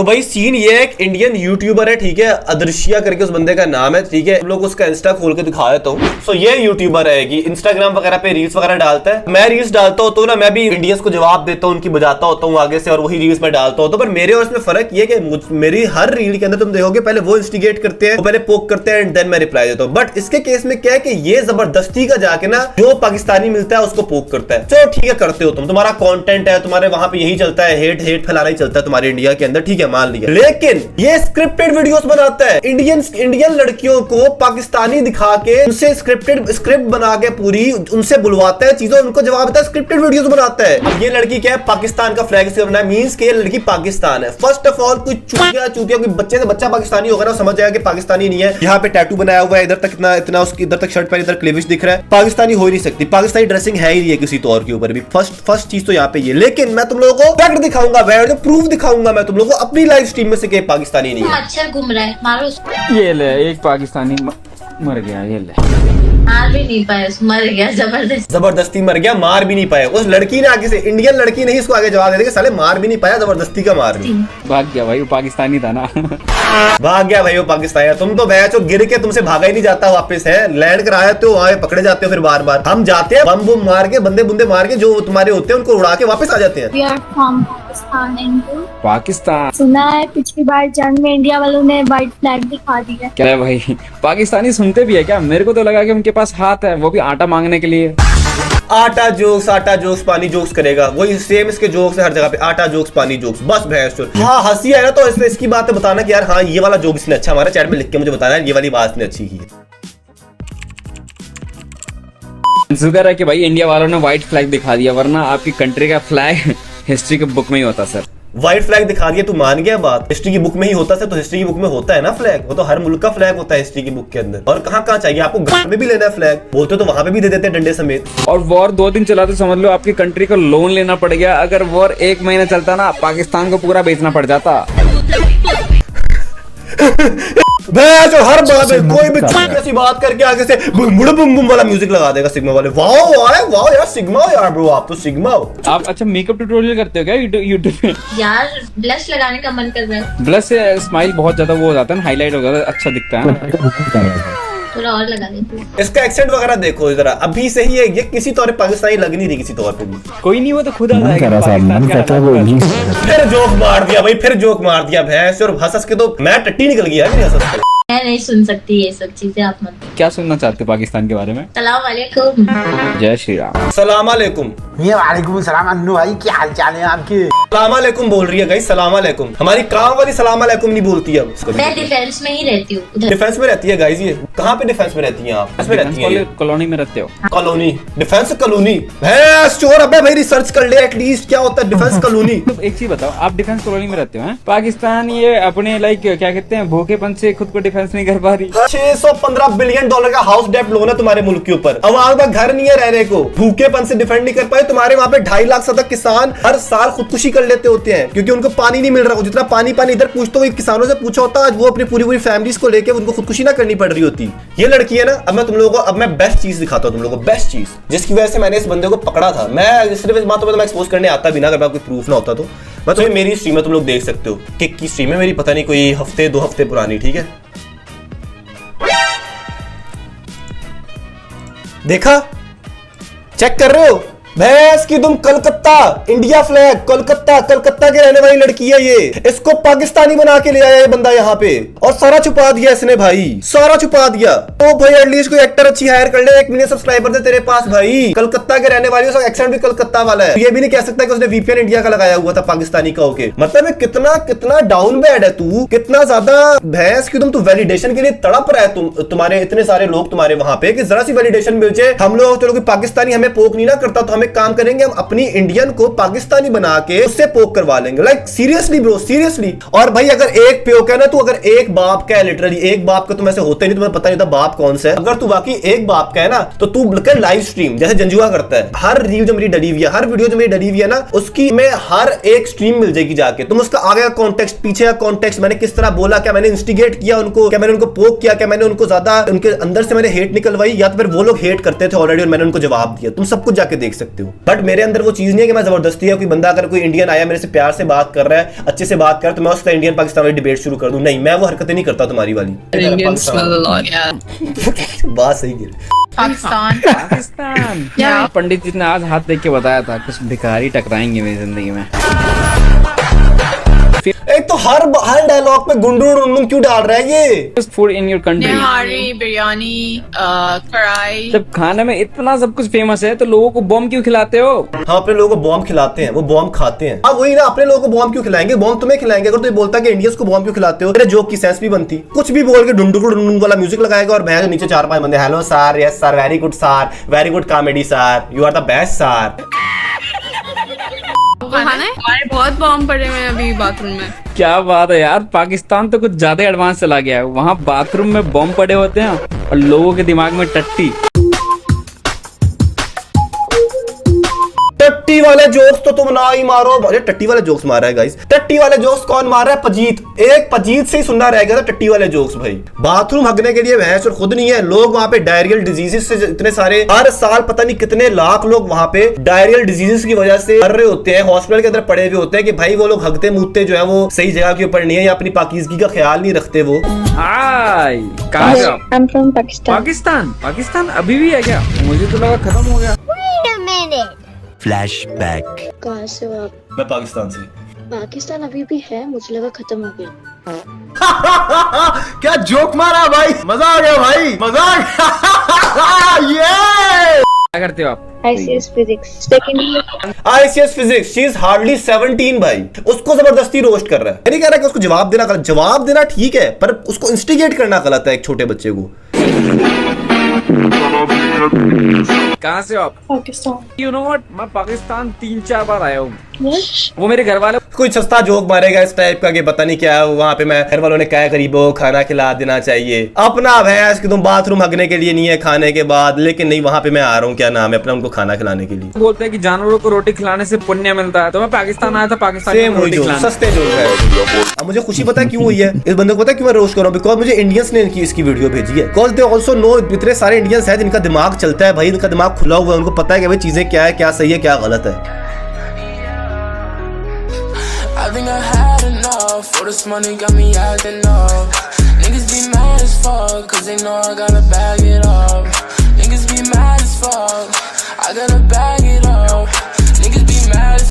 तो भाई सीन ये है, एक इंडियन यूट्यूबर है, ठीक है, अदृश्या करके उस बंदे का नाम है, ठीक है। हम लोग उसका इंस्टा खोल के दिखा देता हूँ। सो ये यूट्यूबर है कि इंस्टाग्राम वगैरह पे रील्स वगैरह डालता है। मैं रील्स डालता हूँ तो ना मैं भी इंडियंस को जवाब देता हूँ, उनकी बजाता होता हूँ आगे से, और वही रील्स में डालता हूँ। तो पर मेरे और इसमें फर्क ये कि मेरी हर रील के अंदर तुम देखोगे पहले वो इंस्टिगेट करते हैं, पहले पोक करते हैं एंड देन मैं रिप्लाई देता हूँ। बट इसके केस में क्या है कि ये जबरदस्ती का जाके ना जो पाकिस्तानी मिलता है उसको पोक करता है। चलो ठीक है, करते हो तुम, तुम्हारा कंटेंट है, तुम्हारे वहां पे यही चलता है, हेट फैलाना ही चलता है तुम्हारे इंडिया के अंदर, ठीक है, मान लिया। लेकिन ये स्क्रिप्टेड वीडियोस बनाता है, इंडियन लड़कियों को पाकिस्तानी दिखा के उनसे स्क्रिप्ट बना के पूरी उनसे बुलवाता है चीजों, उनको जवाब देता है, स्क्रिप्टेड वीडियोस बनाता है। अब ये लड़की क्या है, पाकिस्तान का फ्लैग इसलिए बनाया, मींस के ये लड़की पाकिस्तान है। फर्स्ट ऑफ ऑल कोई चूतिया कोई बच्चे से बच्चा पाकिस्तानी होगा ना, समझ जाएगा कि पाकिस्तानी नहीं है। यहाँ पे टैटू बनाया हुआ है, इधर तक इतना उसकी इधर तक शर्ट पहनी, इधर क्लीविश दिख रहा है, पाकिस्तानी हो ही नहीं सकती। पाकिस्तानी ड्रेसिंग है ही नहीं है किसी तौर के ऊपर भी। फर्स्ट चीज तो यहाँ पे ये। लेकिन मैं तुम लोगों को फैक्ट दिखाऊंगा, प्रूफ दिखाऊंगा मैं तुम लोगों को अपनी लाइव स्ट्रीम में से कि पाकिस्तानी नहीं है। मच्छर घूम रहा है, मारो उसको। ये ले, एक पाकिस्तानी मर गया, ये ले। मार भी नहीं पाया, मर गया जबरदस्ती मर गया, मार भी नहीं पाया। उस लड़की ने आगे से, इंडियन लड़की नहीं इसको आगे जवाब दे देगा, साले मार भी नहीं पाया, जबरदस्ती का मार भी। भाग गया भाई, वो पाकिस्तानी था ना। भाग गया भाई वो पाकिस्तानी। तुम तो बैचो गिर के तुमसे भागा ही नहीं जाता वापस है, लैंड कराए तो वहां पकड़े जाते हो फिर बार बार। हम जाते हैं बम बुम मार के, बंदे बुंदे मार के, जो तुम्हारे होते हैं उनको उड़ा के वापस आ जाते हैं। पाकिस्तान सुना है पिछली बार जंग में इंडिया वालों ने व्हाइट फ्लैग दिखा दिया। क्या है भाई, पाकिस्तानी सुनते भी है क्या? मेरे को तो लगा कि उनके पास हाथ है, वो भी आटा मांगने के लिए। आटा जोक्स पानी जोक्स करेगा, वही सेम इसके जोक्स है हर जगह पे, आटा जोक्स पानी जोक्स, बस भैंस चोर। हाँ हंसी है ना, तो इसकी बात बताना कि यार हाँ ये वाला जोक इसने अच्छा, हमारे चैट में लिख के मुझे बताना ये वाली बात इसने अच्छी की है। शुक्र है कि भाई इंडिया वालों ने व्हाइट फ्लैग दिखा दिया, वरना आपकी कंट्री का फ्लैग हिस्ट्री के बुक में ही होता सर। व्हाइट फ्लैग दिखा दिया, तू मान गया बात, हिस्ट्री की बुक में ही होता है। तो हिस्ट्री की बुक में होता है ना फ्लैग, वो तो हर मुल्क का फ्लैग होता है हिस्ट्री की बुक के अंदर। और कहाँ चाहिए आपको, घर में भी लेना है फ्लैग, बोलते तो वहां पे भी दे देते हैं डंडे समेत। और वॉर 2 दिन चला तो समझ लो आपकी कंट्री को लोन लेना पड़ गया। अगर वॉर 1 महीना चलता ना, पाकिस्तान को पूरा बेचना पड़ जाता। हर बात में कोई भी ऐसी बात करके आगे से बुम बुम वाला म्यूजिक लगा देगा सिग्मा वाले। वाह यार सिग्मा हो यार ब्रो, आप तो सिग्मा हो। आप अच्छा मेकअप ट्यूटोरियल करते हो क्या यूट्यूब पे? यार ब्लश लगाने का मन कर रहा है। ब्लश से स्माइल बहुत ज्यादा वो हो जाता है ना, हाईलाइट हो जाता है, अच्छा दिखता है। थोड़ा और लगा देती हूँ। इसका एक्सेंट वगैरह देखो जरा, अभी से ही ये किसी तौर पे पाकिस्तानी लग नहीं रही किसी तौर पे भी। कोई नहीं, वो तो खुद आ जाएगा। फिर जोक मार दिया भाई, फिर जोक मार दिया भैंस, और हंस के तो मैं टट्टी निकल गया मेरी हंस के। मैं नहीं सुन सकती ये सब चीजें, आप मत। क्या सुनना चाहते हो पाकिस्तान के बारे में? सलाम वालेकुम। जय श्री राम। सलाम वालेकुम। वालेकुम सलाम अन्नू भाई, क्या हाल चाल है आपके? सलाम वालेकुम बोल रही है गाइस, सलाम वालेकुम। हमारी काम वाली सलाम वालेकुम नहीं बोलती है। मैं डिफेंस में ही रहती हूँ। डिफेंस में रहती है गाइस ये? कहाँ पे डिफेंस में रहती हैं आप? इसमें रहती हैं कॉलोनी में रहते हो? Colony, defence colony. भैंस चोर, अबे भाई रिसर्च कर ले एटलीस्ट, क्या होता है डिफेंस कॉलोनी। तो एक चीज बताओ, आप डिफेंस कॉलोनी में रहते हो? पाकिस्तान ये अपने लाइक क्या कहते हैं, भूखेपन से खुद को डिफेंस नहीं कर पा रही। 615 बिलियन डॉलर का हाउस डेब्ट लोन है तुम्हारे मुल्क के ऊपर, आवाम का घर नहीं है रहने को, भूखेपन से डिफेंड नहीं कर पाए। तुम्हारे वहाँ पे 2.5 लाख से ज्यादा किसान हर साल खुदकुशी कर लेते होते हैं क्योंकि उनको पानी नहीं मिल रहा। जितना पानी इधर पूछते हुए किसानों से पूछा होता, आज वो अपनी पूरी फैमिलीज को लेकर उनको खुदकुशी ना करनी पड़ रही होती। ये लड़की है ना, अब मैं तुम लोगों को अब मैं बेस्ट चीज दिखाता हूँ तुम लोगों को, बेस्ट चीज जिसकी वजह से मैंने इस बंदे को पकड़ा था। मैं सिर्फ इस बात मैं एक्सपोज करने आता भी ना, अगर कोई प्रूफ ना होता तो। मैं तो मेरी स्ट्रीम में तुम लोग देख सकते हो, किक की स्ट्रीम है मेरी, पता नहीं कोई हफ्ते 2 हफ्ते पुरानी, ठीक है। देखा, चेक कर रहे हो भैंस की तुम, कलकत्ता इंडिया फ्लैग, कलकत्ता के रहने वाली लड़की है ये। इसको पाकिस्तानी बना के ले आया ये बंदा यहाँ पे, और सारा छुपा दिया इसने भाई, सारा छुपा दिया। तो भाई एटलीस्ट कोई एक्टर अच्छी हायर कर ले, 1 मिलियन सब्सक्राइबर थे तेरे पास भाई, कलकत्ता के रहने वाली, उसका एक्सेंट भी कलकत्ता वाला है। ये भी नहीं कह सकता कि उसने वीपीएन इंडिया का लगाया हुआ था पाकिस्तानी का होके। मतलब कितना डाउन बैड है तू, कितना ज्यादा भैंस की तुम वैलिडेशन के लिए तड़प रहा है तुम्हारे इतने सारे लोग तुम्हारे वहां पे, कि जरा सी वैलिडेशन मिल जाए। हम लोग चलो पाकिस्तानी हमें पोक नहीं ना करता, तो हम एक काम करेंगे, हम अपनी इंडियन को पाकिस्तानी बना के उससे पोक करवा लेंगे। Like seriously bro, seriously. और भाई अगर एक पोक है ना, तू अगर एक बाप का है, लिटरली एक बाप का, तुम ऐसे होते नहीं, तुम्हें पता नहीं था बाप कौन सा है। अगर तू वाकई एक बाप का है ना, तो तू कर लाइव स्ट्रीम जैसे जंजुआ करता है। हर रील जो मेरी डली हुई है, हर वीडियो जो मेरी डली हुई है ना, उसकी में हर एक स्ट्रीम मिल जाएगी जाके। तुम उसका आगे का कॉन्टेक्स्ट, पीछे का कॉन्टेक्स्ट, मैंने किस तरह बोला, क्या मैंने इंस्टिगेट किया उनको, क्या मैंने उनको पोक किया, क्या मैंने उनको ज्यादा उनके अंदर से मैंने हेट निकलवाई, या तो फिर वो लोग हेट करते थे ऑलरेडी और मैंने उनको जवाब दिया। तुम सब कुछ जाके देख सकते हो। सकते हो। बट मेरे अंदर वो चीज नहीं है कि मैं जबरदस्ती है, कोई बंदा अगर कोई इंडियन आया मेरे से प्यार से बात कर रहा है, अच्छे से बात कर रहा है, तो मैं उसका इंडियन पाकिस्तान वाली डिबेट शुरू कर दूं। नहीं, मैं वो हरकतें नहीं करता तुम्हारी वाली। बात सही है। पाकिस्तान पंडित जी ने आज हाथ देख के बताया था कुछ भिखारी टकराएंगे मेरी जिंदगी में। एक तो हर डायलॉग पे गुंडू डुंडू क्यों डाल रहा है ये? फूड इन योर कंट्री, निहारी, बिरयानी, कढ़ाई। जब खाने में इतना सब कुछ फेमस है तो लोगों को बॉम्ब क्यों खिलाते हो? हाँ, अपने लोगों को बॉम्ब खिलाते हैं, वो बॉम्ब खाते हैं। अब वही ना, अपने लोगों को बॉम्ब क्यों खिलाएंगे? बॉम्ब तुम्हें खिलाएंगे। अगर तो बोलता कि इंडियंस को बॉम्ब क्यों खिलाते हो, तेरे जोक की सेंस भी बनती। कुछ भी बोल के डुंडू वाला म्यूजिक लगाएगा और मैं नीचे 4-5 बंदे, hello sir, yes sir, very good sir, very good comedy sir, you are the best sir. हमारे बहुत बॉम्ब पड़े हुए हैं अभी बाथरूम में। क्या बात है यार, पाकिस्तान तो कुछ ज्यादा एडवांस चला गया है। वहाँ बाथरूम में बॉम्ब पड़े होते हैं और लोगों के दिमाग में टट्टी। टट्टी वाले जोक्स तो तुम ना ही मारो। अरे टट्टी वाले जोक्स मार रहा है गाइस। टट्टी वाले जोक्स कौन मार रहा है? पजीत। एक पजीत से ही सुनना रह गया था टट्टी वाले जोक्स भाई। बाथरूम हगने के लिए भैंस और खुद नहीं है लोग वहां पे डायरियल डिजीजेस से इतने सारे, हर साल पता नहीं कितने लाख लोग वहां पे डायरियल डिजीजेस की वजह से मर रहे होते हैं, हॉस्पिटल के अंदर पड़े हुए होते हैं कि भाई वो लोग हगते मूतते जो है वो सही जगह के ऊपर नहीं है या अपनी पाकीज़गी का ख्याल नहीं रखते वो। हाय, कहाँ से आप? I'm from Pakistan. पाकिस्तान अभी भी है क्या? मुझे तो लगा खत्म हो गया। फ्लैशबैक। कहाँ से हो आप? मैं पाकिस्तान से। पाकिस्तान अभी भी है, मुझे लगा खत्म हो गया। क्या जोक मारा भाई, मजा आ गया भाई, मजा आ गया। ये क्या करते हो आप? ICS Physics second year. ICS physics, she is hardly 17 भाई। उसको जबरदस्ती रोस्ट कर रहा है। मैं नहीं कह रहा कि उसको जवाब देना गलत, जवाब देना ठीक है, पर उसको इंस्टिगेट करना गलत है एक छोटे बच्चे को। कहाँ से हो आप? पाकिस्तान। यू नो व्हाट, मैं पाकिस्तान 3-4 बार आया हूँ। What? वो मेरे घर वाले कोई सस्ता जोक मारेगा इस टाइप का कि पता नहीं क्या है वहां पे, मैं घर वालों ने क्या गरीबों खाना खिला देना चाहिए। अपना भैंस कि तुम बाथरूम हगने के लिए नहीं है खाने के बाद, लेकिन नहीं वहां पे मैं आ रहा हूँ, क्या नाम है अपना, उनको खाना खिलाने के लिए। बोलते हैं कि जानवरों को रोटी खिलाने से पुण्य मिलता है, तो मैं पाकिस्तान आया था पाकिस्तान सेम में वही रोटी जोक, खिलाने। सस्ते जोक है। अब मुझे खुशी पता है क्यों हुई है इस बंदे को, पता है क्यों मैं रोस्ट कर रहा हूँ? बिकॉज मुझे इंडियंस ने इसकी वीडियो भेजी है। बिकॉज दे आल्सो नो, इतने सारे इंडियंस हैं जिनका दिमाग चलता है भाई, इनका दिमाग खुला हुआ है, उनको पता है कि भाई चीजें क्या है, क्या सही है, क्या गलत है। I think I had enough. All this money got me acting up. Niggas be mad as fuck, cause they know I gotta bag it up. Niggas be mad as fuck, I gotta bag it up. Niggas be mad as